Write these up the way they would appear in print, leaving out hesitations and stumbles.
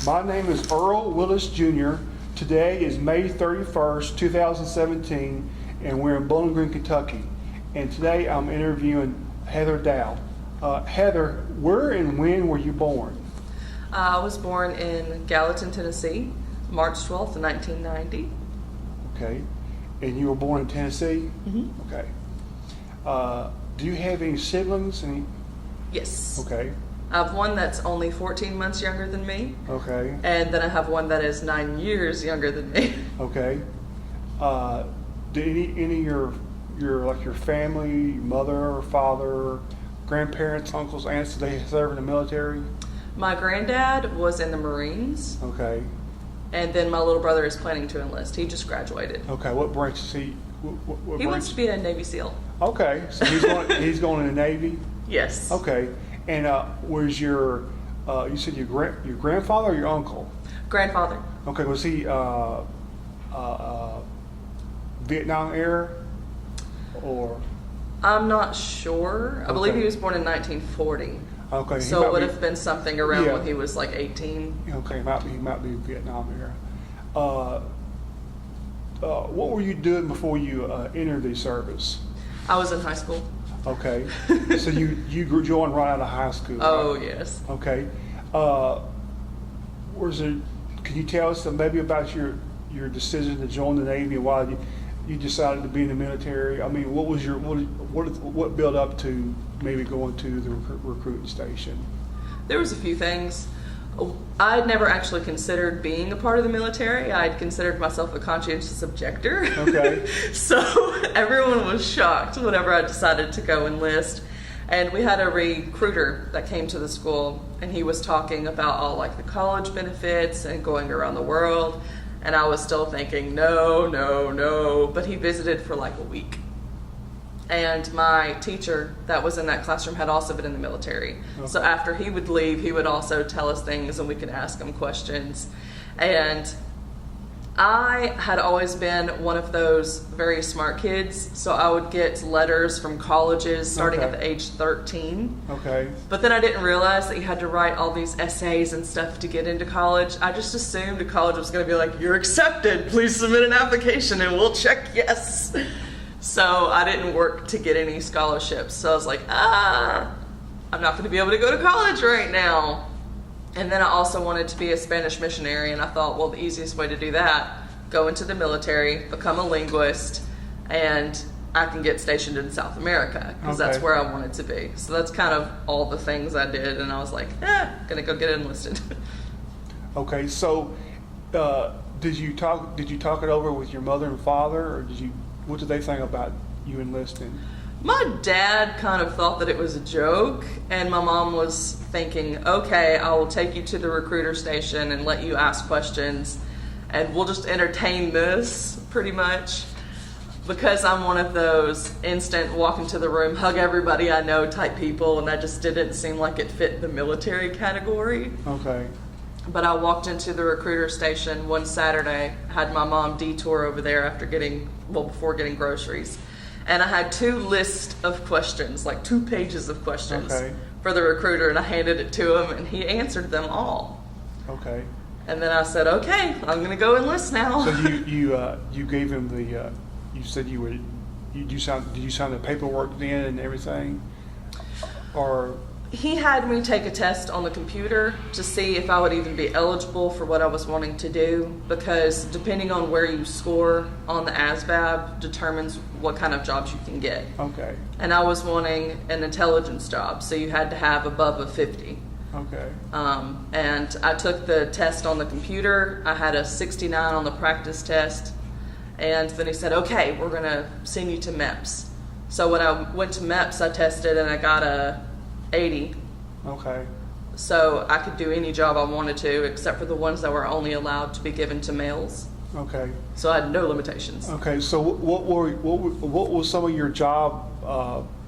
My name is Earl Willis Jr. Today is May 31st, 2017, and we're in Bowling Green, Kentucky. And today I'm interviewing Heather Dowell. Heather, where and when were you born? I was born in Gallatin, Tennessee, March 12th, 1990. Okay. And you were born in Tennessee? Mm-hmm. Okay. Do you have any siblings? Yes. Okay. I have one that's only 14 months younger than me. Okay. And then I have one that is 9 years younger than me. Okay. Do any of your family, your mother, father, grandparents, uncles, aunts, do they serve in the military? My granddad was in the Marines. Okay. And then my little brother is planning to enlist. He just graduated. Okay. What branch is he? What He branch? wants to be a Navy SEAL. Okay. So he's going in the Navy? Yes. Okay. And was you said your grandfather or your uncle? Grandfather. Okay. Was he Vietnam era or? I'm not sure. I believe he was born in 1940. Okay. So it would have been something around when he was like 18. Okay, he might be Vietnam era. What were you doing before you entered the service? I was in high school. Okay, so you joined right out of high school. Oh, right? yes. Okay. Can you tell us maybe about your decision to join the Navy and why you decided to be in the military? I mean, what built up to maybe going to the recruiting station? There was a few things. I had never actually considered being a part of the military. I had considered myself a conscientious objector. Okay. So everyone was shocked whenever I decided to go enlist. And we had a recruiter that came to the school, and he was talking about all like the college benefits and going around the world. And I was still thinking, no. But he visited for like a week. And my teacher that was in that classroom had also been in the military. Okay. So after he would leave, he would also tell us things and we could ask him questions. And I had always been one of those very smart kids, so I would get letters from colleges starting at the age 13. Okay. But then I didn't realize that you had to write all these essays and stuff to get into college. I just assumed a college was going to be like, you're accepted, please submit an application and we'll check yes. So I didn't work to get any scholarships. So I was like, I'm not going to be able to go to college right now. And then I also wanted to be a Spanish missionary, and I thought, well, the easiest way to do that, go into the military, become a linguist, and I can get stationed in South America, because that's where I wanted to be. So that's kind of all the things I did, and I was like, gonna go get enlisted. Okay, so did you talk it over with your mother and father, or what did they think about you enlisting? My dad kind of thought that it was a joke, and my mom was thinking, okay, I will take you to the recruiter station and let you ask questions, and we'll just entertain this, pretty much. Because I'm one of those instant walk into the room, hug everybody I know type people, and that just didn't seem like it fit the military category. Okay. But I walked into the recruiter station one Saturday, had my mom detour over there before getting groceries. And I had 2 lists of questions, like 2 pages of questions for the recruiter, and I handed it to him, and he answered them all. Okay. And then I said, okay, I'm going to go enlist now. So you gave him you said did you sign the paperwork then and everything? Or? He had me take a test on the computer to see if I would even be eligible for what I was wanting to do, because depending on where you score on the ASVAB determines what kind of jobs you can get. Okay. And I was wanting an intelligence job, so you had to have above a 50. Okay. And I took the test on the computer. I had a 69 on the practice test, and then he said, okay, we're going to send you to MEPS. So when I went to MEPS, I tested and I got a 80. Okay. So I could do any job I wanted to, except for the ones that were only allowed to be given to males. Okay. So I had no limitations. Okay. So what was some of your job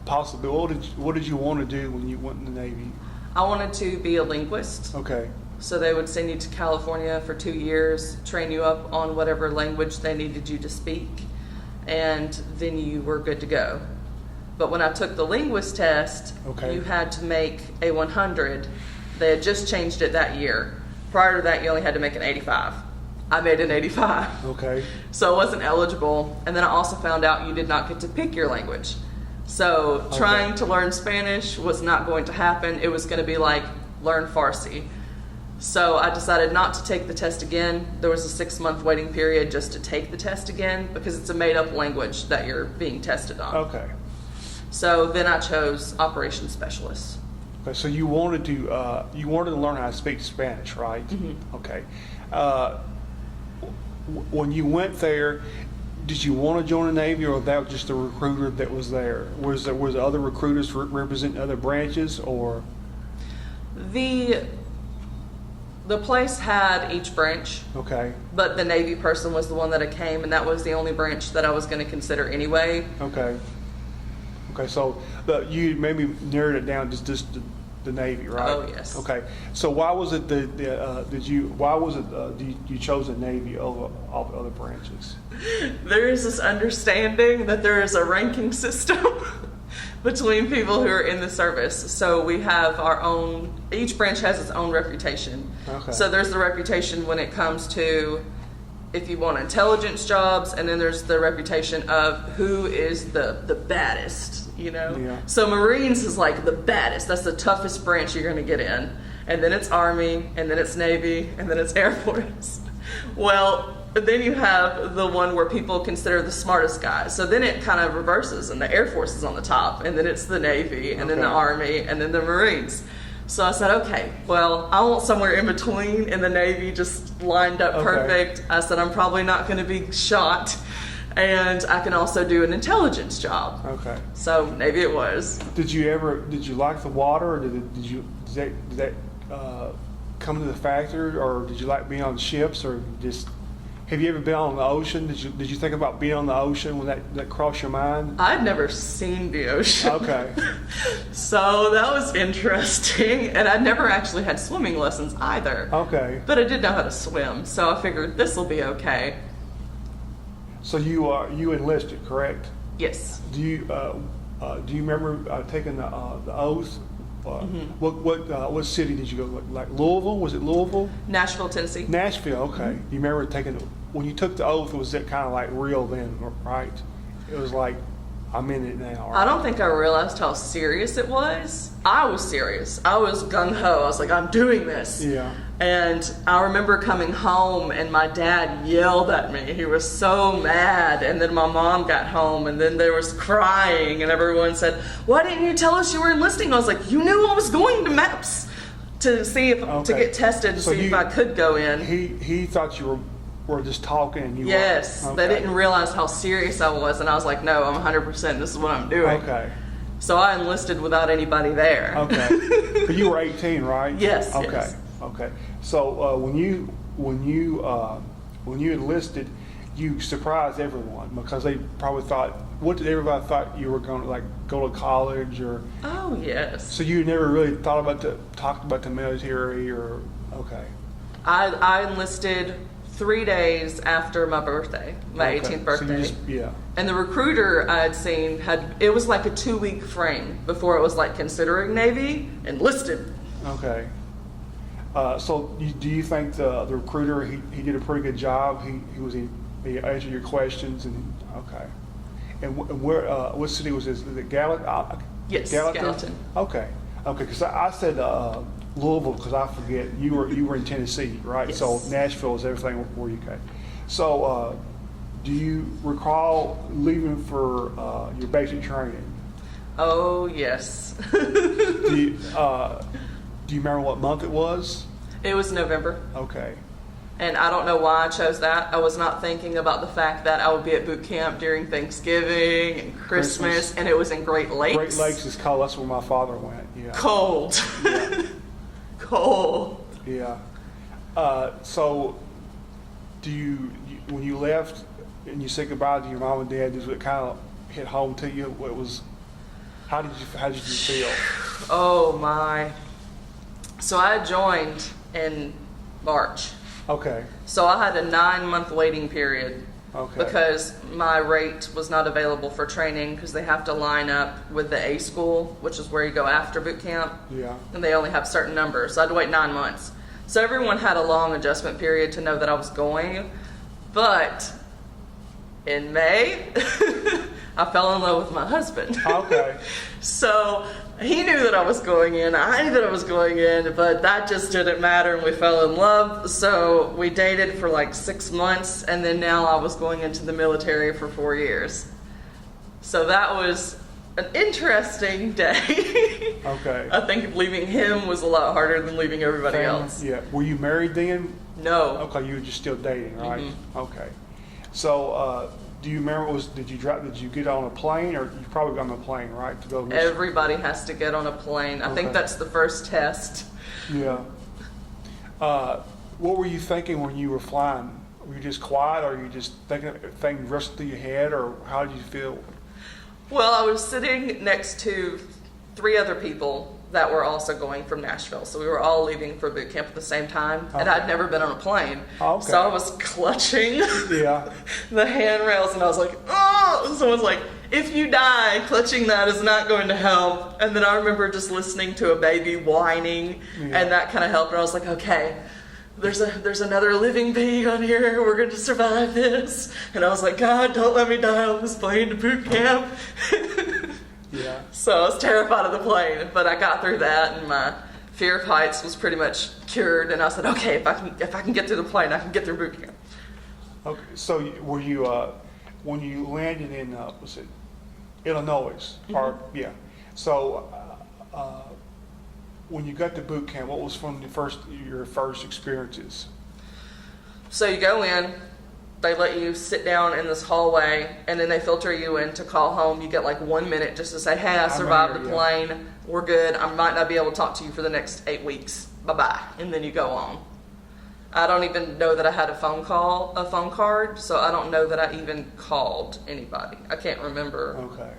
possibilities? What did you want to do when you went in the Navy? I wanted to be a linguist. Okay. So they would send you to California for 2 years, train you up on whatever language they needed you to speak, and then you were good to go. But when I took the linguist test, you had to make a 100. They had just changed it that year. Prior to that, you only had to make an 85. I made an 85. Okay. So I wasn't eligible. And then I also found out you did not get to pick your language. So trying to learn Spanish was not going to happen. It was going to be like learn Farsi. So I decided not to take the test again. There was a 6-month waiting period just to take the test again because it's a made-up language that you're being tested on. Okay. So then I chose operations specialist. Okay. So you wanted to learn how to speak Spanish, right? Mm-hmm. Okay. When you went there, did you want to join the Navy, or that was just the recruiter that was there? Was there other recruiters representing other branches, or? The place had each branch. Okay. But the Navy person was the one that came, and that was the only branch that I was going to consider anyway. Okay. Okay. So you maybe narrowed it down to just the Navy, right? Oh, yes. Okay. So why was it you chose the Navy over all the other branches? There is this understanding that there is a ranking system between people who are in the service. So we have our own, each branch has its own reputation. Okay. So there's the reputation when it comes to if you want intelligence jobs, and then there's the reputation of who is the baddest, you know? Yeah. So Marines is like the baddest. That's the toughest branch you're going to get in. And then it's Army, and then it's Navy, and then it's Air Force. Well, then you have the one where people consider the smartest guys. So then it kind of reverses, and the Air Force is on the top, and then it's the Navy, and then the Army, and then the Marines. So I said, okay, well, I want somewhere in between, and the Navy just lined up perfect. I said, I'm probably not going to be shot, and I can also do an intelligence job. Okay. So Navy it was. Did you like the water, or did that come to the factor, or did you like being on ships, or just? Have you ever been on the ocean? Did you think about being on the ocean when that crossed your mind? I'd never seen the ocean. Okay. So that was interesting. And I'd never actually had swimming lessons either. Okay. But I did know how to swim, so I figured this will be okay. So you enlisted, correct? Yes. Do you remember taking the oath? What city did you go? Like Louisville? Was it Louisville? Nashville, Tennessee. Nashville. Okay. Do you remember taking when you took the oath? Was it kind of like real then, right? It was like I'm in it now. Right? I don't think I realized how serious it was. I was serious. I was gung-ho. I was like, I'm doing this. Yeah. And I remember coming home and my dad yelled at me. He was so mad. And then my mom got home and then there was crying and everyone said, why didn't you tell us you were enlisting? I was like, you knew I was going to MAPS to see if to get tested to see if I could go in. He thought you were just talking and you Yes. were. They didn't realize how serious I was, and I was like, no, I'm 100%, this is what I'm doing. Okay. So I enlisted without anybody there. Okay. But you were 18, right? Yes. Okay. Yes. Okay. So when you enlisted, you surprised everyone because they probably thought. What did everybody thought you were going to go to college or? Oh yes. So you never really talked about the military or okay. I enlisted 3 days after my birthday, my 18th birthday. So yeah. And the recruiter I had seen it was like a 2-week frame before it was like considering Navy, enlisted. Okay. So do you think the recruiter he did a pretty good job? He answered your questions and okay. And where what city was this? Is it Gallatin? Yes, Gallatin. Gallatin. Okay. Because I said Louisville because I forget you were in Tennessee, right? Yes. So Nashville is everything where you came. So do you recall leaving for your basic training? Oh yes. Do you remember what month it was? It was November. Okay. And I don't know why I chose that. I was not thinking about the fact that I would be at boot camp during Thanksgiving and Christmas. And it was in Great Lakes. Great Lakes is cold. That's where my father went. Yeah. Cold. Yeah. Cold. Yeah. So, when you left and you said goodbye to your mom and dad, does it kind of hit home to you? How did you feel? Oh my. So I joined in March. Okay. So I had a 9-month waiting period. Okay. Because my rate was not available for training because they have to line up with the A school, which is where you go after boot camp. Yeah. And they only have certain numbers. So I had to wait 9 months. So everyone had a long adjustment period to know that I was going. But in May, I fell in love with my husband. Okay. So he knew that I was going in, I knew that I was going in, but that just didn't matter, and we fell in love. So we dated for like 6 months, and then now I was going into the military for 4 years. So that was an interesting day. Okay. I think leaving him was a lot harder than leaving everybody else. Yeah. Were you married then? No. Okay, you were just still dating, right? Mm-hmm. Okay. So, do you remember? Did you get on a plane, or you probably got on a plane, right, to go? Everybody has to get on a plane. I think Okay. that's the first test. Yeah. What were you thinking when you were flying? Were you just quiet, or were you just thinking things rushing through your head, or how did you feel? Well, I was sitting next to 3 other people that were also going from Nashville. So we were all leaving for boot camp at the same time. And Okay. I'd never been on a plane. Okay. So I was clutching Yeah. the handrails, and I was like, oh! Someone's like, if you die, clutching that is not going to help. And then I remember just listening to a baby whining, Yeah. and that kind of helped. And I was like, okay, there's another living being on here. We're going to survive this. And I was like, God, don't let me die on this plane to boot camp. Yeah. So I was terrified of the plane, but I got through that, and my fear of heights was pretty much cured. And I said, okay, if I can get through the plane, I can get through boot camp. Okay. So, were you when you landed in was it Illinois? Or yeah. So, when you got to boot camp, what was from your first experiences? So you go in, they let you sit down in this hallway, and then they filter you in to call home. You get like 1 minute just to say, hey, I survived the plane. We're good. I might not be able to talk to you for the next 8 weeks. Bye-bye. And then you go on. I don't even know that I had a phone card, so I don't know that I even called anybody. I can't remember. Okay.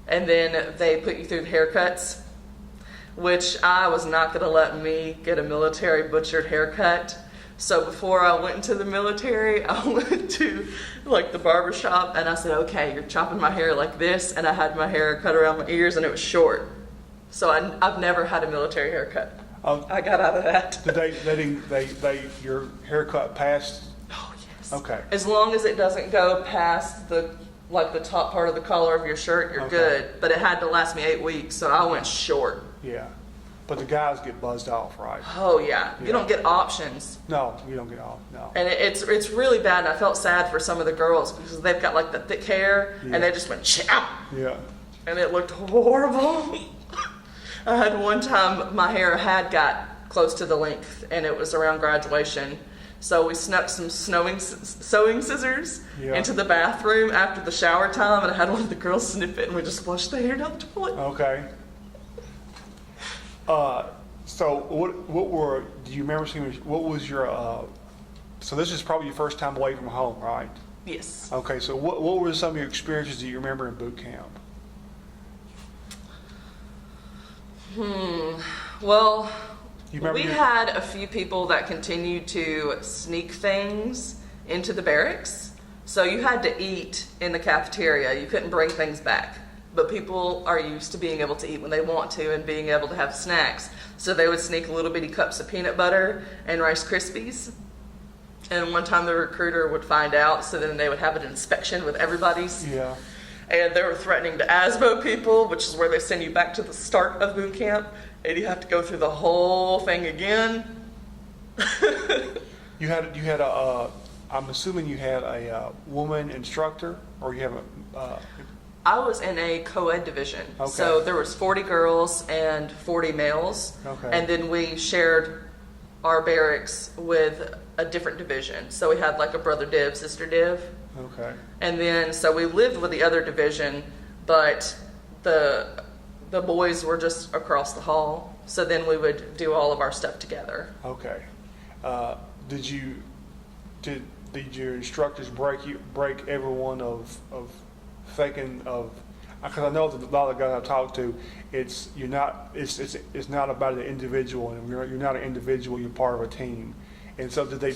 And then they put you through the haircuts, which I was not going to let me get a military butchered haircut. So before I went into the military, I went to like the barber shop, and I said, okay, you're chopping my hair like this. And I had my hair cut around my ears, and it was short. So I've never had a military haircut. I got out of that. Did your haircut passed? Oh, yes. Okay. As long as it doesn't go past the top part of the collar of your shirt, you're Okay. good. But it had to last me 8 weeks, so I went short. Yeah. But the guys get buzzed off, right? Oh, yeah. Yeah. You don't get options. No, you don't get off. No. And it's really bad, and I felt sad for some of the girls because they've got like the thick hair, Yeah. and they just went chow, Yeah. and it looked horrible. I had one time my hair had got close to the length, and it was around graduation. So we snuck some sewing scissors Yeah. into the bathroom after the shower time, and I had one of the girls snip it, and we just flushed the hair down the toilet. Okay. So do you remember seeing, what was your, so this is probably your first time away from home, right? Yes. Okay, so what were some of your experiences that you remember in boot camp? Well, You remember we had a few people that continued to sneak things into the barracks. So you had to eat in the cafeteria. You couldn't bring things back. But people are used to being able to eat when they want to and being able to have snacks. So they would sneak little bitty cups of peanut butter and Rice Krispies. And one time the recruiter would find out, so then they would have an inspection with everybody's. Yeah. And they were threatening to ASBO people, which is where they send you back to the start of boot camp, and you have to go through the whole thing again. You had I'm assuming you had a woman instructor, or you have a, I was in a co-ed division. Okay. So there was 40 girls and 40 males. Okay. And then we shared our barracks with a different division. So we had like a brother div, sister div. okay. And then, so we lived with the other division, but the boys were just across the hall. So then we would do all of our stuff together. Okay. Did your instructors break everyone of thinking of, because I know that a lot of the guys I talk to, it's not about the individual, and you're not an individual, you're part of a team. And so did they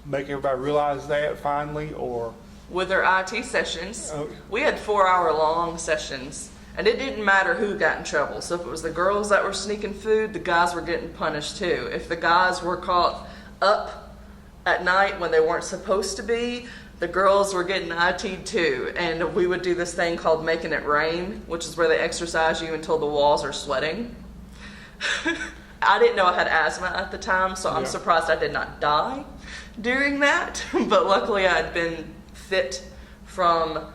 make everybody realize that finally, or? With their IT sessions, Oh. we had 4-hour long sessions, And it didn't matter who got in trouble. So if it was the girls that were sneaking food, the guys were getting punished too. If the guys were caught up at night when they weren't supposed to be, the girls were getting IT'd too. And we would do this thing called making it rain, which is where they exercise you until the walls are sweating. I didn't know I had asthma at the time, so I'm surprised I did not die during that. But luckily I had been fit from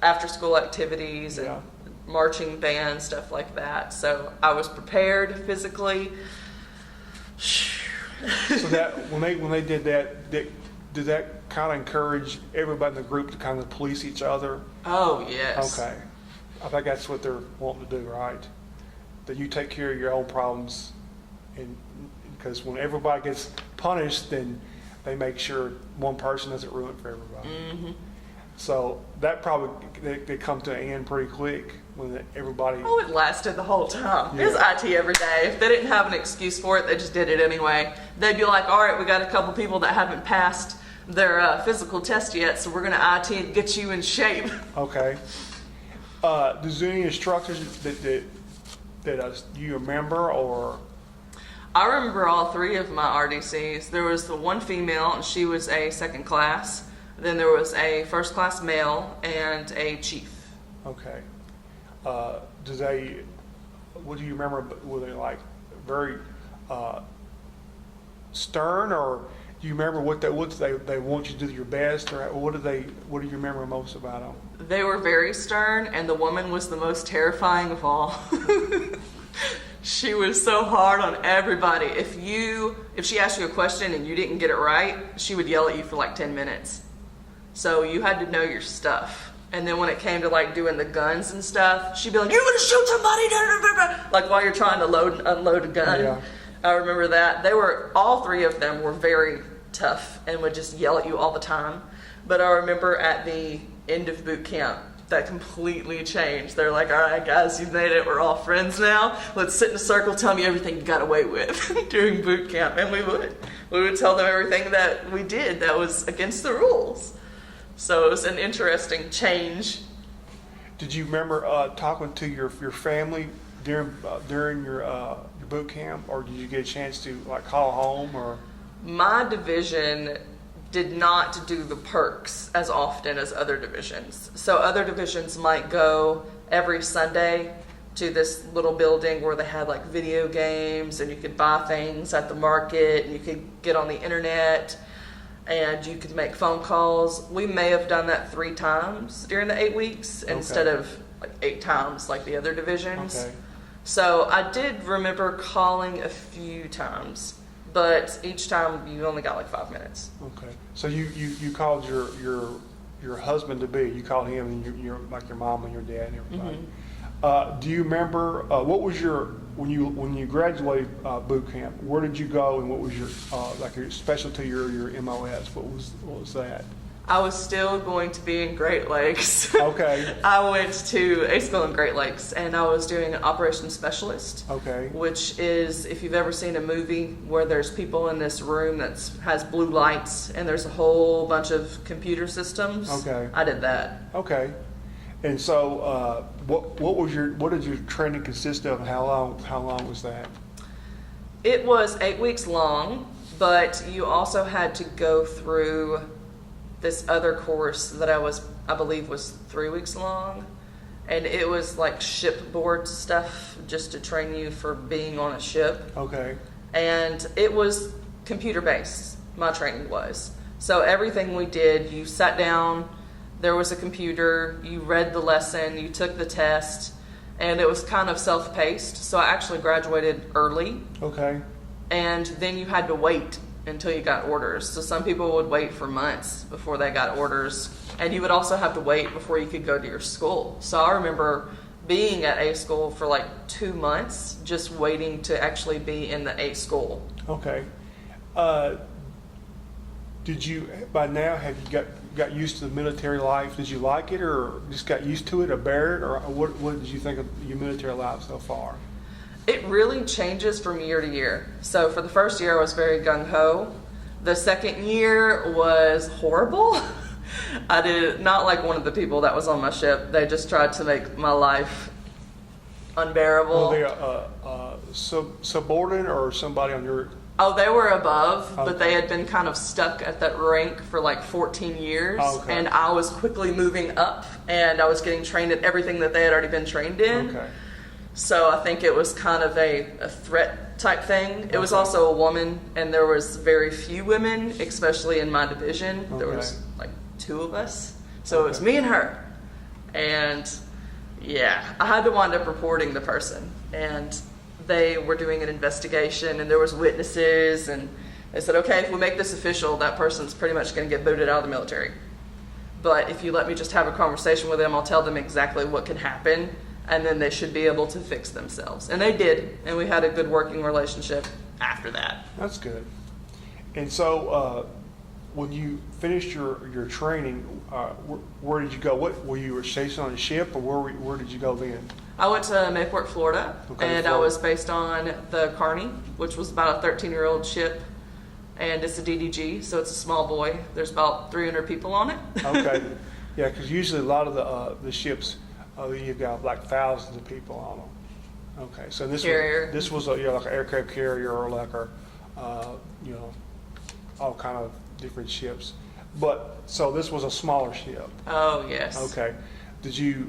after school activities and marching band, stuff like that. So I was prepared physically. So that when they did that, did that kind of encourage everybody in the group to kind of police each other? Oh, yes. Okay. I think that's what they're wanting to do, right? That you take care of your own problems, and because when everybody gets punished, then they make sure one person doesn't ruin it for everybody. Mm-hmm. So that probably they come to an end pretty quick when everybody. Oh, it lasted the whole time. Yeah. It was IT every day. If they didn't have an excuse for it, they just did it anyway. They'd be like, all right, we got a couple people that haven't passed their physical test yet, so we're going to IT and get you in shape. Okay. Does any instructors that you remember or? I remember all three of my RDCs. There was the one female, and she was a second class. Then there was a first class male and a chief. Okay. What do you remember? Were they like very stern, or do you remember what they want you to do your best, or what do you remember most about them? They were very stern, and the woman was the most terrifying of all. She was so hard on everybody. If she asked you a question and you didn't get it right, she would yell at you for like 10 minutes. So you had to know your stuff. And then when it came to like doing the guns and stuff, she'd be like, "You're gonna shoot somebody!" Like while you're trying to load and unload a gun. Yeah. I remember that. All three of them were very tough and would just yell at you all the time. But I remember at the end of boot camp, that completely changed. They're like, all right, guys, you've made it. We're all friends now. Let's sit in a circle, tell me everything you got away with during boot camp. And we would tell them everything that we did that was against the rules. So it was an interesting change. Did you remember talking to your family during your boot camp, or did you get a chance to like call home or? My division did not do the perks as often as other divisions. So other divisions might go every Sunday to this little building where they had like video games and you could buy things at the market and you could get on the internet and you could make phone calls. We may have done that 3 times during the 8 weeks instead of like 8 times like the other divisions. Okay. So I did remember calling a few times, but each time you only got like 5 minutes. Okay. So you called your husband to be. You called him and your like your mom and your dad and everybody. Mm-hmm. Do you remember what was when you graduated boot camp? Where did you go, and what was your like your specialty, your MOS? What was that? I was still going to be in Great Lakes. Okay. I went to a school in Great Lakes, and I was doing an operations specialist. Okay. Which is, if you've ever seen a movie where there's people in this room that has blue lights, and there's a whole bunch of computer systems. Okay. I did that. Okay. And so, what did your training consist of, and how long was that? It was 8 weeks long, but you also had to go through this other course that I believe was 3 weeks long, and it was like shipboard stuff just to train you for being on a ship. Okay. And it was computer based, my training was. So everything we did, you sat down, there was a computer, you read the lesson, you took the test, and it was kind of self-paced. So I actually graduated early. Okay. And then you had to wait until you got orders. So some people would wait for months before they got orders. And you would also have to wait before you could go to your school. So I remember being at a school for like 2 months, just waiting to actually be in the A school. Okay. Did you, by now, have you got used to the military life? Did you like it, or just got used to it, or bear it, or what did you think of your military life so far? It really changes from year to year. So for the first year, I was very gung-ho. The second year was horrible. I did not like one of the people that was on my ship. They just tried to make my life unbearable. Were they subordinate or somebody on your? Oh, they were above, but Okay. they had been kind of stuck at that rank for like 14 years. Okay. And I was quickly moving up, and I was getting trained at everything that they had already been trained in. Okay. So I think it was kind of a threat type thing. It was Okay. also a woman, and there was very few women, especially in my division. There Okay. was like 2 of us. So it was Okay. me and her. And yeah, I had to wind up reporting the person. And they were doing an investigation, and there was witnesses, and they said, okay, if we make this official, that person's pretty much going to get booted out of the military. But if you let me just have a conversation with them, I'll tell them exactly what can happen, and then they should be able to fix themselves. And they did, and we had a good working relationship after that. That's good. And so, when you finished your training, where did you go? What were you stationed on a ship, or where did you go then? I went to Mayport, Florida, Okay, and I Florida. was based on the Carney, which was about a 13-year-old ship, and it's a DDG, so it's a small boy. There's about 300 people on it. Okay. Yeah, because usually a lot of the ships, you've got like thousands of people on them. Okay, so Carrier. this was like an aircraft carrier or like all kind of different ships. But so this was a smaller ship. Oh, yes. Okay.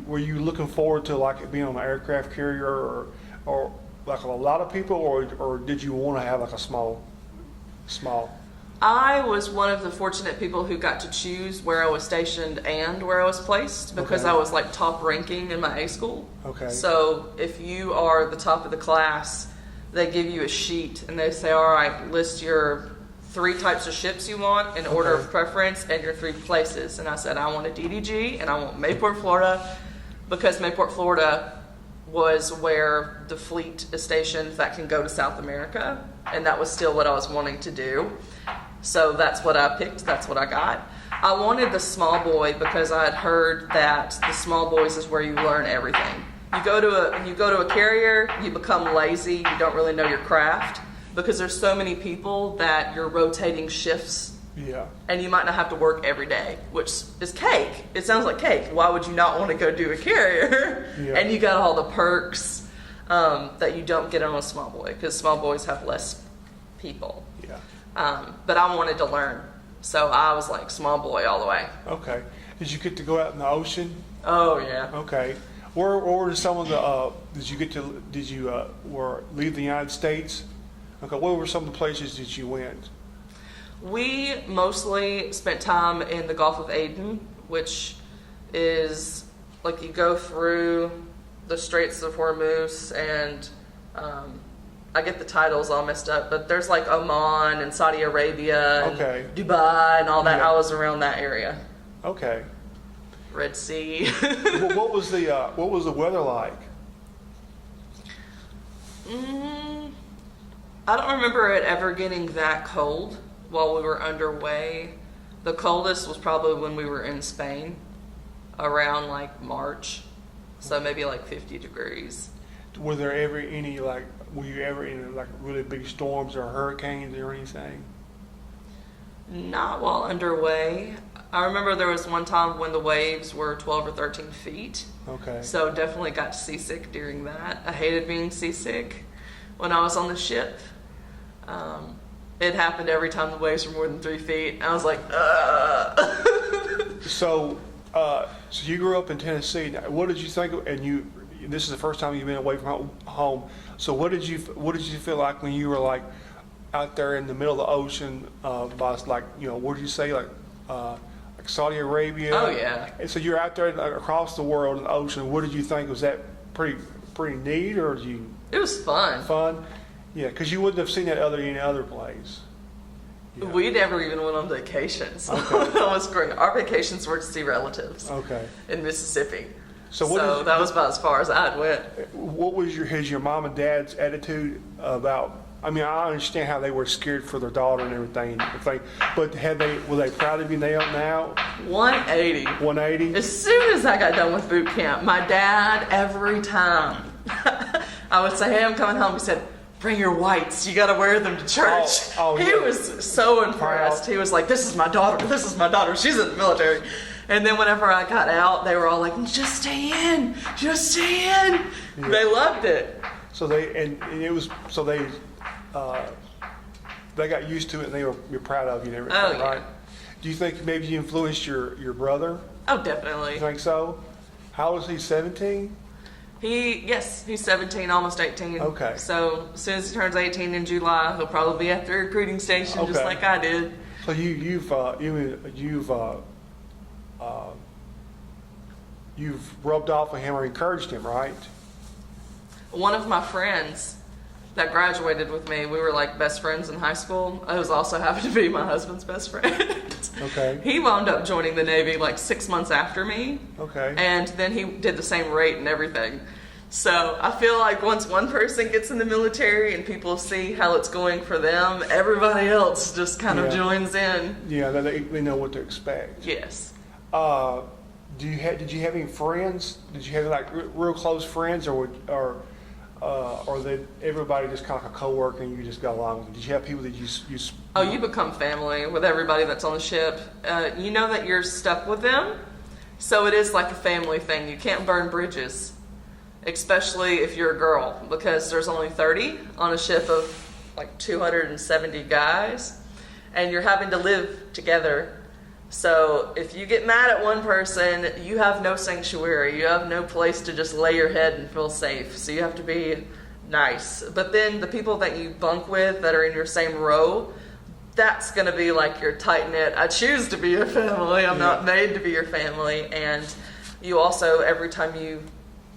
Were you looking forward to like it being on an aircraft carrier or like a lot of people, or did you want to have like a small? I was one of the fortunate people who got to choose where I was stationed and where I was placed because Okay. I was like top ranking in my A school. Okay. So if you are the top of the class, they give you a sheet and they say, all right, list your 3 types of ships you want in order Okay. of preference and your 3 places. And I said, I want a DDG and I want Mayport, Florida, because Mayport, Florida was where the fleet is stationed that can go to South America. And that was still what I was wanting to do. So that's what I picked. That's what I got. I wanted the small boy because I had heard that the small boys is where you learn everything. You go to a carrier, you become lazy, you don't really know your craft because there's so many people that you're rotating shifts Yeah. and you might not have to work every day, which is cake. It sounds like cake. Why would you not want to go do a carrier? Yeah. And you got all the perks that you don't get on a small boy because small boys have less people. Yeah. But I wanted to learn, so I was like small boy all the way. Okay. Did you get to go out in the ocean? Oh yeah. Okay. Where were some of the? Did you leave the United States? Okay. What were some of the places that you went? We mostly spent time in the Gulf of Aden, which is like you go through the Straits of Hormuz and I get the titles all messed up, but there's like Oman and Saudi Arabia and Okay. Dubai and all that. Yeah. I was around that area. Okay. Red Sea. What was the weather like? I don't remember it ever getting that cold while we were underway. The coldest was probably when we were in Spain around like March. So maybe like 50 degrees. Were you ever in like really big storms or hurricanes or anything? Not while underway. I remember there was one time when the waves were 12 or 13 feet. Okay. So definitely got seasick during that. I hated being seasick when I was on the ship. It happened every time the waves were more than 3 feet. I was like, ugh. So you grew up in Tennessee. Now, what did you think? This is the first time you've been away from home. So what did you feel like when you were like out there in the middle of the ocean? By like what did you say like Saudi Arabia? Oh yeah. And so you're out there across the world in the ocean. What did you think? Was that pretty neat, or did you It was fun. fun? Yeah, because you wouldn't have seen that any other place. Yeah. We never even went on vacations. Okay. When I was growing up. Our vacations were to see relatives Okay. in Mississippi. So That was about as far as I went. What was your mom and dad's attitude about? I mean, I understand how they were scared for their daughter and everything, but were they proud of you now? 180. 180. As soon as I got done with boot camp, my dad, every time I would say, hey, I'm coming home, he said, bring your whites. You got to wear them to church. Oh, He yeah. was so impressed. Proud. He was like, this is my daughter. This is my daughter. She's in the military. And then whenever I got out, they were all like, just stay in, just stay in. Yeah. They loved it. So they got used to it, and you're proud of you and everything, Oh, yeah. right? Do you think maybe you influenced your brother? Oh, definitely. You think so? How old is he? 17? Yes, he's 17, almost 18. Okay. So as soon as he turns 18 in July, he'll probably be at the recruiting station just Okay. like I did. So you've rubbed off on him or encouraged him, right? One of my friends that graduated with me, we were like best friends in high school. I was also happened to be my husband's best friend. Okay. He wound up joining the Navy like 6 months after me. Okay. And then he did the same rate and everything. So I feel like once one person gets in the military and people see how it's going for them, everybody else just kind of Yeah. joins in. Yeah, they know what to expect. Yes. Did you have any friends? Did you have like real close friends, or that everybody just kind of like a coworker and you just got along with? Did you have people that you? Oh, you become family with everybody that's on the ship. You know that you're stuck with them, so it is like a family thing. You can't burn bridges, especially if you're a girl, because there's only 30 on a ship of like 270 guys, and you're having to live together. So if you get mad at one person, you have no sanctuary. You have no place to just lay your head and feel safe. So you have to be nice. But then the people that you bunk with that are in your same row, that's going to be like your tight-knit, I choose to be your family. I'm not made to be your family. And you also, every time you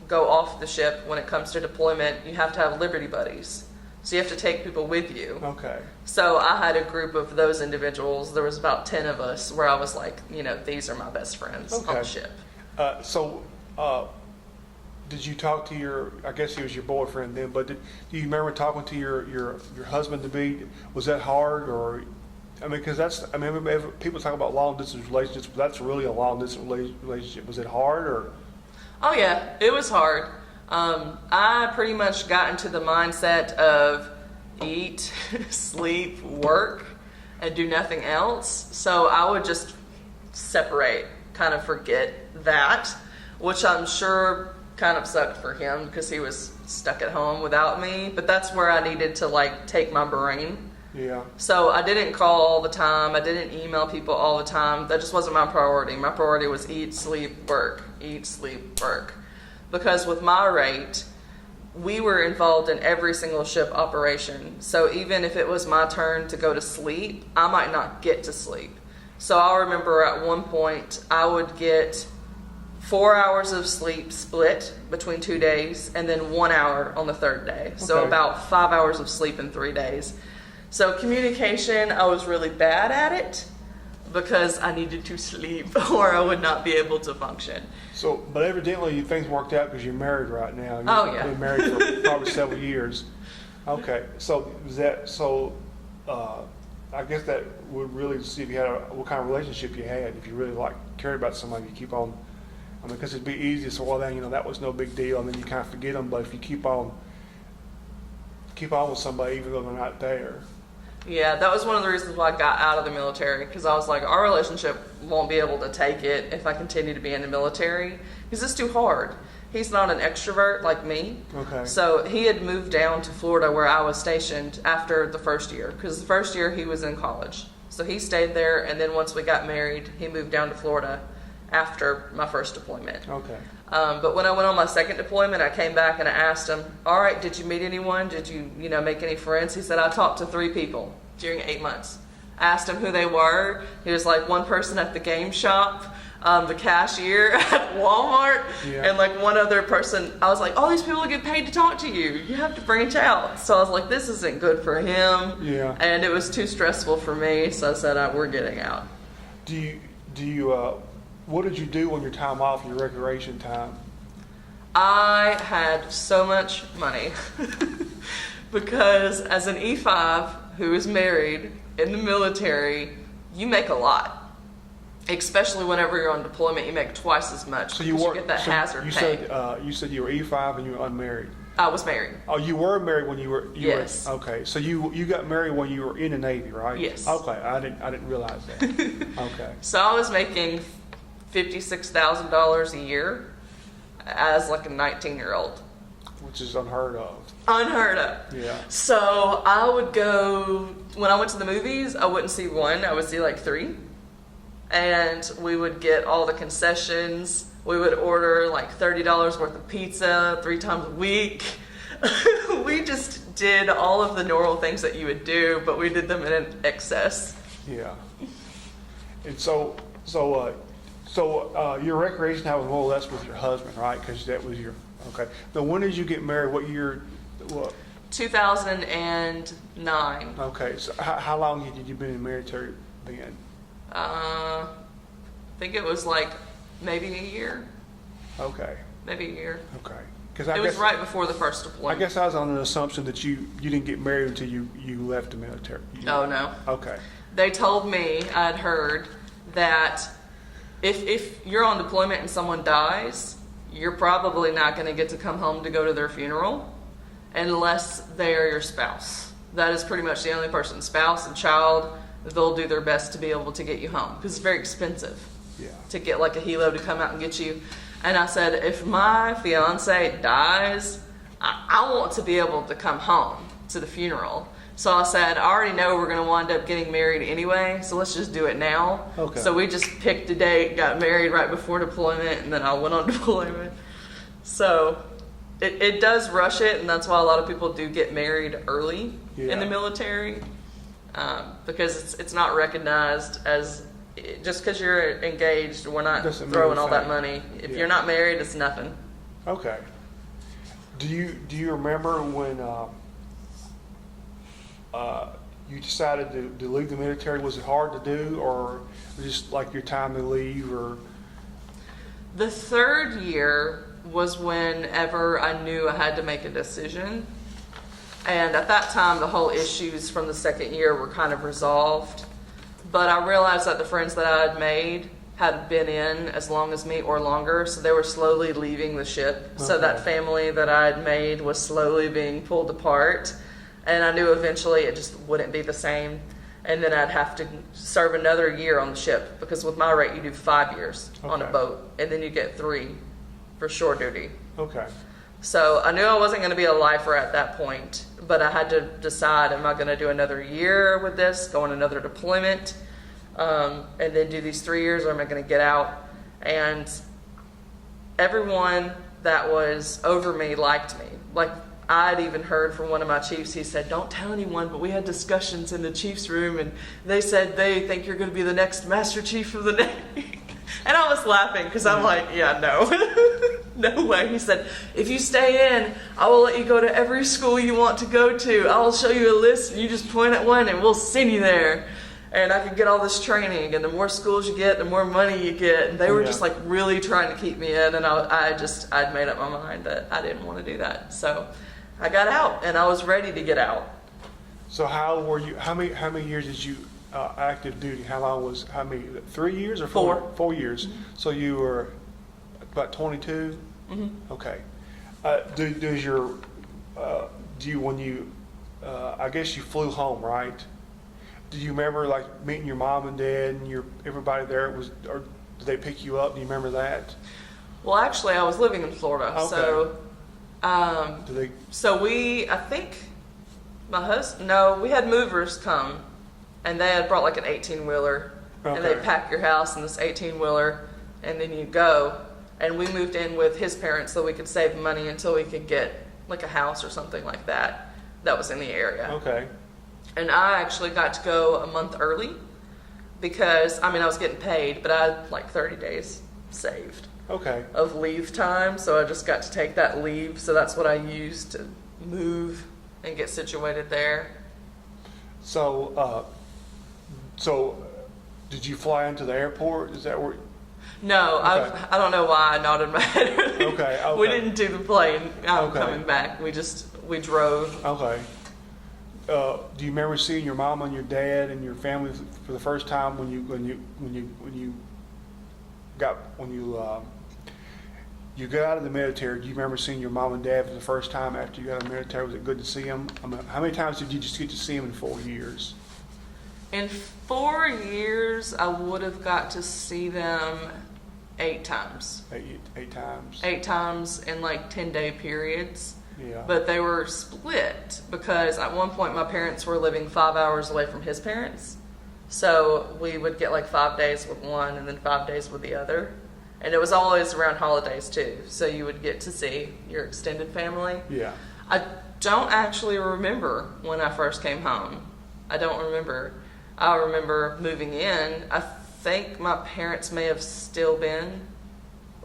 go off the ship, when it comes to deployment, you have to have Liberty Buddies. So you have to take people with you. Okay. So I had a group of those individuals. There was about 10 of us where I was like, these are my best friends on the ship. Did you talk to I guess he was your boyfriend then, but do you remember talking to your husband to be? Was that hard, or, because people talk about long distance relationships, but that's really a long distance relationship. Was it hard, or? Oh yeah, it was hard. I pretty much got into the mindset of eat, sleep, work, and do nothing else. So I would just separate, kind of forget that, which I'm sure kind of sucked for him because he was stuck at home without me. But that's where I needed to take my brain. Yeah. So I didn't call all the time. I didn't email people all the time. That just wasn't my priority. My priority was eat, sleep, work. Eat, sleep, work. Because with my rate, we were involved in every single ship operation. So even if it was my turn to go to sleep, I might not get to sleep. So I remember at one point, I would get 4 hours of sleep split between 2 days, and then 1 hour on the third day. So Okay. about 5 hours of sleep in 3 days. So communication, I was really bad at it because I needed to sleep or I would not be able to function. So, but evidently things worked out because you're married right now. You've Oh, yeah. been married for probably several years. Okay, so I guess that would really see if you had what kind of relationship you had. If you really cared about somebody, you keep on. Because it'd be easy. So that was no big deal, and then you kind of forget them. But if you keep on with somebody, even though they're not there. Yeah, that was one of the reasons why I got out of the military, because I was like, our relationship won't be able to take it if I continue to be in the military, because it's too hard. He's not an extrovert like me. Okay. So he had moved down to Florida where I was stationed after the first year, because the first year he was in college. So he stayed there, and then once we got married, he moved down to Florida after my first deployment. Okay. But when I went on my second deployment, I came back and I asked him, all right, did you meet anyone? Did you, make any friends? He said, I talked to 3 people during 8 months. I asked him who they were. He was like, one person at the game shop, the cashier at Walmart, Yeah. and one other person. I was like, all these people get paid to talk to you. You have to branch out. So I was like, this isn't good for him. Yeah. And it was too stressful for me. So I said, we're getting out. What did you do on your time off, your recreation time? I had so much money because as an E5 who is married in the military, you make a lot. Especially whenever you're on deployment, you make twice as much. So you get that hazard pay. You said you were E5 and you were unmarried. I was married. Oh, you were married when you were. Yes. Okay, so you got married when you were in the Navy, right? Yes. Okay, I didn't realize that. Okay. So I was making $56,000 a year as like a 19-year-old. Which is unheard of. Unheard of. Yeah. So I would go, when I went to the movies, I wouldn't see one, I would see like three. And we would get all the concessions. We would order like $30 worth of pizza 3 times a week. We just did all of the normal things that you would do, but we did them in an excess. Yeah. And so your recreation time was more or less with your husband, right? Because that was your, okay. Now, when did you get married? What year? What? 2009. Okay, so how long had you been in the military then? I think it was like maybe a year. Okay. Maybe a year. Okay. It was right before the first deployment. I guess I was on an assumption that you didn't get married until you left the military. Oh, no. Okay. They told me, I'd heard, that if you're on deployment and someone dies, you're probably not going to get to come home to go to their funeral unless they are your spouse. That is pretty much the only person, spouse and child, they'll do their best to be able to get you home because it's very expensive to get like a helo to come out and get you. And I said, if my fiance dies, I want to be able to come home to the funeral. So I said, I already know we're going to wind up getting married anyway, so let's just do it now. Okay. So we just picked a date, got married right before deployment, and then I went on deployment. So it does rush it, and that's why a lot of people do get married early in the military, because it's not recognized as, just because you're engaged, we're not throwing all that money. If you're not married, it's nothing. Okay. Do you remember when you decided to leave the military? Was it hard to do, or just like your time to leave? Or the third year was whenever I knew I had to make a decision, and at that time the whole issues from the second year were kind of resolved. But I realized that the friends that I had made had been in as long as me or longer, so they were slowly leaving the ship. Okay. So that family that I had made was slowly being pulled apart, and I knew eventually it just wouldn't be the same, and then I'd have to serve another year on the ship, because with my rate you do 5 years on a boat, and then you get 3 for shore duty. Okay. So I knew I wasn't going to be a lifer at that point, but I had to decide, am I going to do another year with this, go on another deployment, and then do these 3 years, or am I going to get out? And everyone that was over me liked me. Like, I'd even heard from one of my chiefs, he said, don't tell anyone, but we had discussions in the chief's room, and they said they think you're going to be the next Master Chief of the Navy. And I was laughing, because I'm like, yeah, no. No way. He said, if you stay in, I will let you go to every school you want to go to. I will show you a list, and you just point at one, and we'll send you there. And I could get all this training, and the more schools you get, the more money you get. And they were just like really trying to keep me in, and I'd made up my mind that I didn't want to do that. So I got out, and I was ready to get out. So how old were you? How many years did you active duty? How many? 3 years or 4? 4 years. Mm-hmm. So you were about 22. Mm-hmm. Okay. I guess you flew home, right? Do you remember like meeting your mom and dad and everybody there? Or did they pick you up? Do you remember that? Well, actually, I was living in Florida, okay. So. I think my husband. No, we had movers come, and they had brought like an 18-wheeler, and they pack your house in this 18-wheeler, and then you go. And we moved in with his parents so we could save money until we could get like a house or something like that was in the area. Okay. And I actually got to go a month early because, I was getting paid, but I had like 30 days saved of leave time. So I just got to take that leave. So that's what I used to move and get situated there. So did you fly into the airport? Is that where? No, okay. I don't know why I nodded my head. Okay. We didn't do the plane coming back. We drove. Okay. Do you remember seeing your mom and your dad and your family for the first time when you got out of the military? Do you remember seeing your mom and dad for the first time after you got out of the military? Was it good to see them? How many times did you just get to see them in 4 years? In 4 years, I would have got to see them 8 times. Eight times. 8 times in like 10-day periods. Yeah. But they were split because at one point my parents were living 5 hours away from his parents. So we would get like 5 days with one and then 5 days with the other. And it was always around holidays too. So you would get to see your extended family. Yeah. I don't actually remember when I first came home. I don't remember. I remember moving in. I think my parents may have still been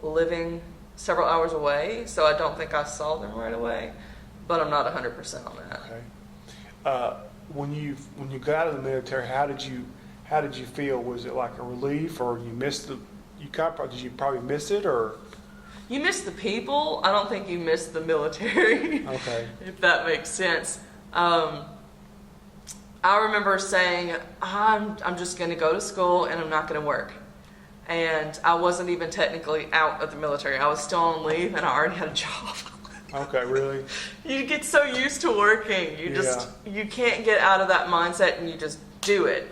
living several hours away, so I don't think I saw them right away, but I'm not 100% on that. Okay. When you got out of the military, how did you feel? Was it like a relief, or you missed did you probably miss it, or? You miss the people. I don't think you miss the military. Okay. If that makes sense. I remember saying, I'm just going to go to school and I'm not going to work. And I wasn't even technically out of the military. I was still on leave and I already had a job. Okay, really? You get so used to working. You can't get out of that mindset and you just do it.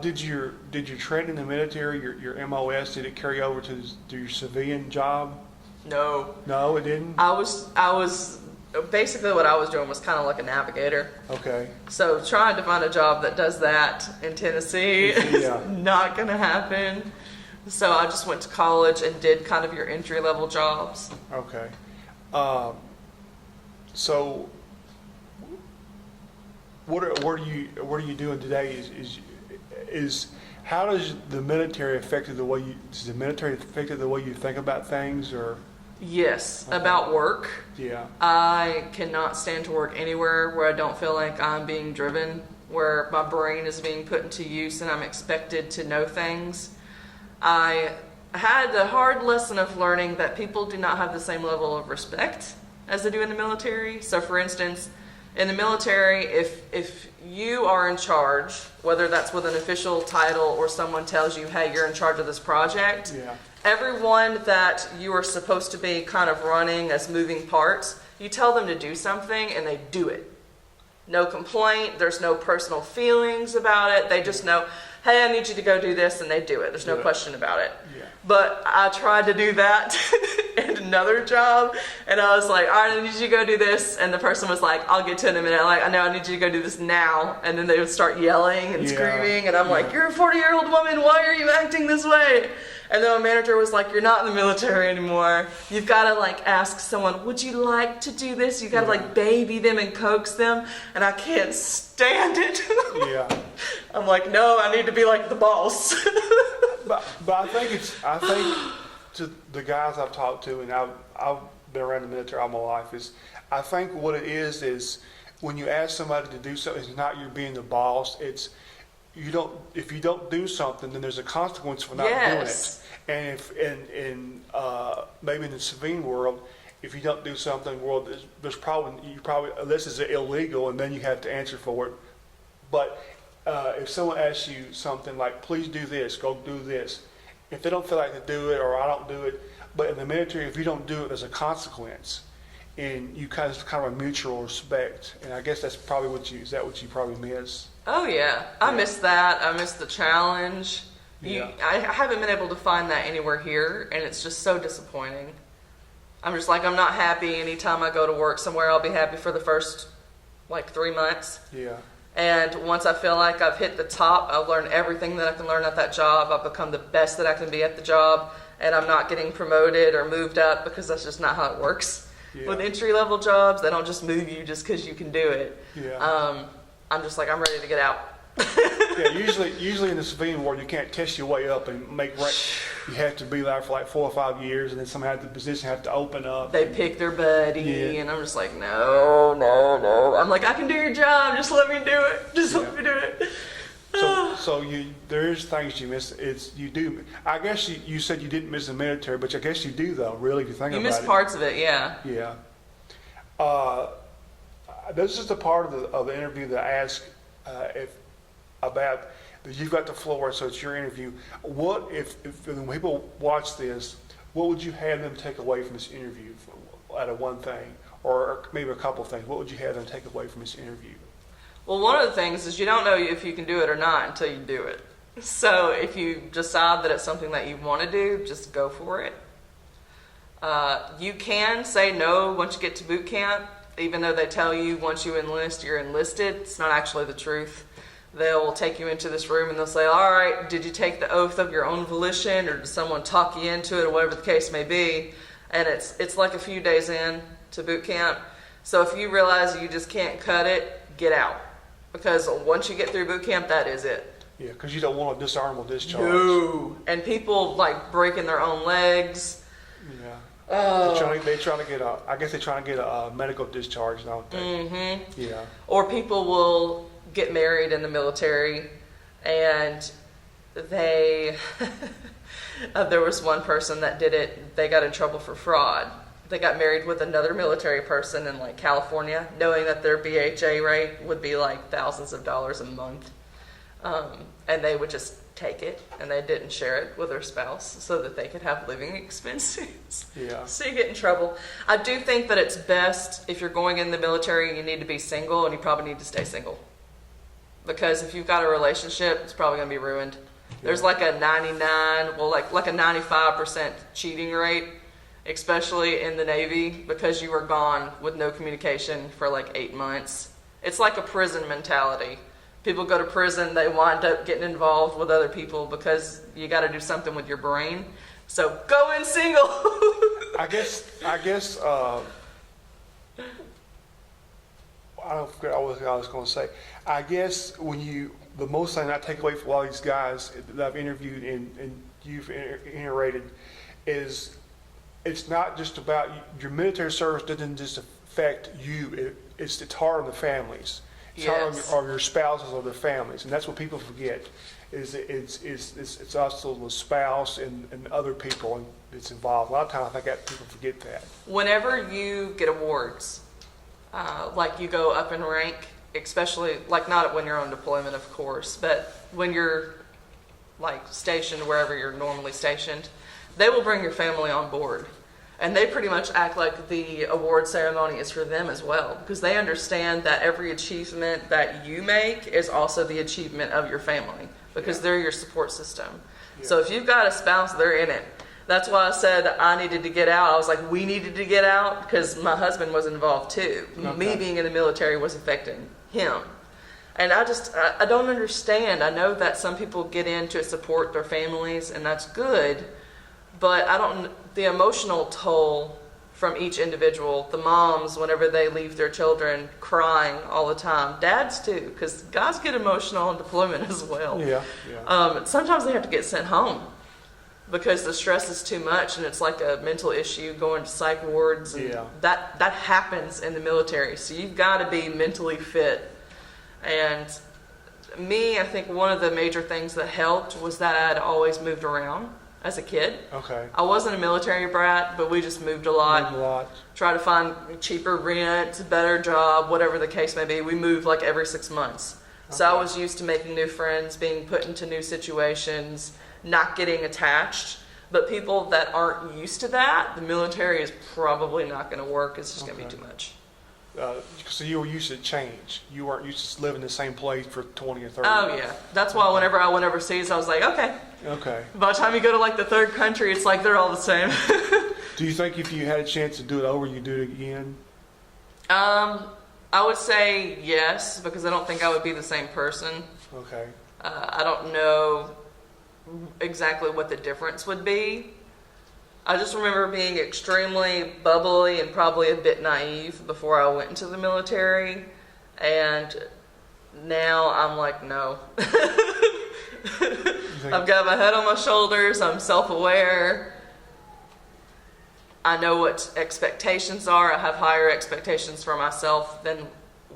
Did your training in the military, your MOS, did it carry over to your civilian job? No. No, it didn't? I was basically what I was doing was kind of like a navigator. Okay. So trying to find a job that does that in Tennessee is not going to happen. So I just went to college and did kind of your entry level jobs. Okay. So what are you doing today? Is how does the military affect the way you think about things, or? Yes, Okay. About work. Yeah. I cannot stand to work anywhere where I don't feel like I'm being driven, where my brain is being put into use and I'm expected to know things. I had the hard lesson of learning that people do not have the same level of respect as they do in the military. So for instance, in the military, if you are in charge, whether that's with an official title or someone tells you, hey, you're in charge of this project, Yeah. everyone that you are supposed to be kind of running as moving parts, you tell them to do something and they do it. No complaint, there's no personal feelings about it. They just know, hey, I need you to go do this, and they do it. There's no question about it. Yeah. But I tried to do that in another job, and I was like, all right, I need you to go do this. And the person was like, I'll get to it in a minute. I'm like, I know, I need you to go do this now. And then they would start yelling and screaming, and I'm like, you're a 40-year-old woman, why are you acting this way? And then my manager was like, you're not in the military anymore. You've got to like ask someone, would you like to do this? You've got to like baby them and coax them. And I can't stand it. Yeah. I'm like, no, I need to be like the boss. But I think to the guys I've talked to, and I've been around the military all my life, is I think what it is when you ask somebody to do something, it's not you being the boss. It's if you don't do something, then there's a consequence for not doing it. And maybe in the civilian world, if you don't do something, there's probably this is illegal, and then you have to answer for it. But if someone asks you something like, please do this, go do this, if they don't feel like to do it, or I don't do it, but in the military, if you don't do it, there's a consequence, and you kind of a mutual respect. And I guess that's probably what you probably miss. Oh yeah, I miss that. I miss the challenge. Yeah. I haven't been able to find that anywhere here, and it's just so disappointing. I'm just like, I'm not happy anytime I go to work somewhere. I'll be happy for the first 3 months. Yeah. And once I feel like I've hit the top, I've learned everything that I can learn at that job. I've become the best that I can be at the job, and I'm not getting promoted or moved up, because that's just not how it works. Yeah. With entry-level jobs, they don't just move you just because you can do it. Yeah. I'm just like, I'm ready to get out. Yeah, usually in the civilian world, you can't test your way up and make rank. You have to be there for 4 or 5 years, and then somehow the position has to open up. They pick their buddy, Yeah. and I'm just like, no. I'm like, I can do your job. Just let me do it. Just let me do it. So there's things you miss. You do. I guess you said you didn't miss the military, but I guess you do though. Really, if you think You about it. miss parts of it, yeah. Yeah. This is the part of the interview that I ask about. You've got the floor, so it's your interview. What if when people watch this, what would you have them take away from this interview out of one thing, or maybe a couple of things? What would you have them take away from this interview? Well, one of the things is you don't know if you can do it or not until you do it. So if you decide that it's something that you want to do, just go for it. You can say no once you get to boot camp, even though they tell you once you enlist, you're enlisted. It's not actually the truth. They'll take you into this room and they'll say, all right, did you take the oath of your own volition, or did someone talk you into it, or whatever the case may be? And it's like a few days in to boot camp. So if you realize you just can't cut it, get out. Because once you get through boot camp, that is it. Yeah, because you don't want a disarmable discharge. No. And people like breaking their own legs. Yeah. Oh. They're trying to get a medical discharge, don't they? Mm-hmm. Yeah. Or people will get married in the military, and they there was one person that did it. They got in trouble for fraud. They got married with another military person in like California, knowing that their BHA rate would be like thousands of dollars a month, and they would just take it, and they didn't share it with their spouse so that they could have living expenses. Yeah. So you get in trouble. I do think that it's best if you're going in the military, you need to be single, and you probably need to stay single. Because if you've got a relationship, it's probably going to be ruined. Yeah. There's like a 95% cheating rate, especially in the Navy, because you were gone with no communication for like 8 months. It's like a prison mentality. People go to prison, they wind up getting involved with other people because you got to do something with your brain. So go in single. I guess. I don't forget what I was going to say. I guess the most thing I take away from all these guys that I've interviewed and you've iterated is it's not just about your military service doesn't just affect you. It's hard on the families. It's hard on your spouses or their families, and that's what people forget. It's also the spouse and other people that's involved. A lot of times I think people forget that. Whenever you get awards, like you go up in rank, especially like not when you're on deployment, of course, but when you're like stationed wherever you're normally stationed, they will bring your family on board. And they pretty much act like the award ceremony is for them as well, because they understand that every achievement that you make is also the achievement of your family, because they're your support system. Yeah. So if you've got a spouse, they're in it. That's why I said I needed to get out. I was like, we needed to get out because my husband was involved too. Okay. Me being in the military was affecting him. And I don't understand. I know that some people get in to support their families, and that's good. But the emotional toll from each individual, the moms, whenever they leave their children crying all the time, dads too, because guys get emotional on deployment as well. Yeah. Sometimes they have to get sent home because the stress is too much, and it's like a mental issue going to psych wards. And that happens in the military, so you've got to be mentally fit. And me, I think one of the major things that helped was that I'd always moved around as a kid. Okay. I wasn't a military brat, but we just moved a lot. Try to find cheaper rent, better job, whatever the case may be. We moved like every 6 months. Okay. So I was used to making new friends, being put into new situations, not getting attached. But people that aren't used to that, the military is probably not going to work. It's just going to be too much. So you were used to change. You weren't used to living in the same place for 20 or 30 years. Oh, yeah. That's why whenever I went overseas, I was like, okay. By the time you go to like the third country, it's like they're all the same. Do you think if you had a chance to do it over, you'd do it again? I would say yes, because I don't think I would be the same person. Okay. I don't know exactly what the difference would be. I just remember being extremely bubbly and probably a bit naive before I went into the military, and now I'm like, no. I've got my head on my shoulders, I'm self-aware, I know what expectations are, I have higher expectations for myself than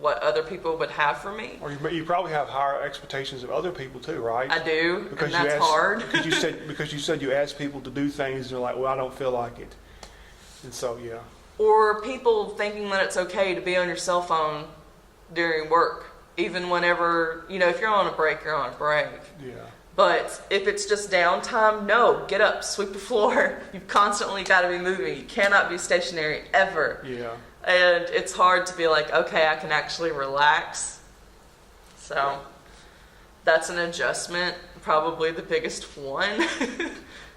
what other people would have for me. Or you probably have higher expectations of other people too, right? I do, because and that's hard. because you said you ask people to do things and they're like, well, I don't feel like it. And so, yeah. Or people thinking that it's okay to be on your cell phone during work, even whenever, if you're on a break, you're on a break. Yeah. But if it's just downtime, no, get up, sweep the floor. You've constantly got to be moving. You cannot be stationary ever. Yeah. And it's hard to be like, okay, I can actually relax. So, That's an adjustment, probably the biggest one.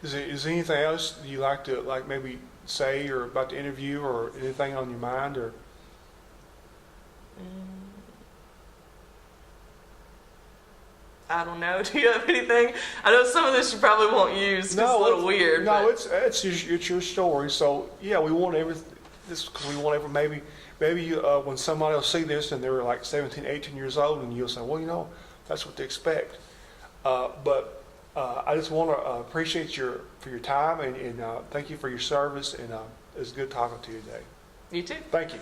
Is there anything else you like to maybe say or about the interview or anything on your mind or? I don't know. Do you have anything? I know some of this you probably won't use because it's a little weird. No, but it's your story. So yeah, we want this because we want maybe you, when somebody will see this and they're like 17, 18 years old and you'll say, well, that's what they expect. But I just want to appreciate for your time and thank you for your service and it's good talking to you today. You too. Thank you.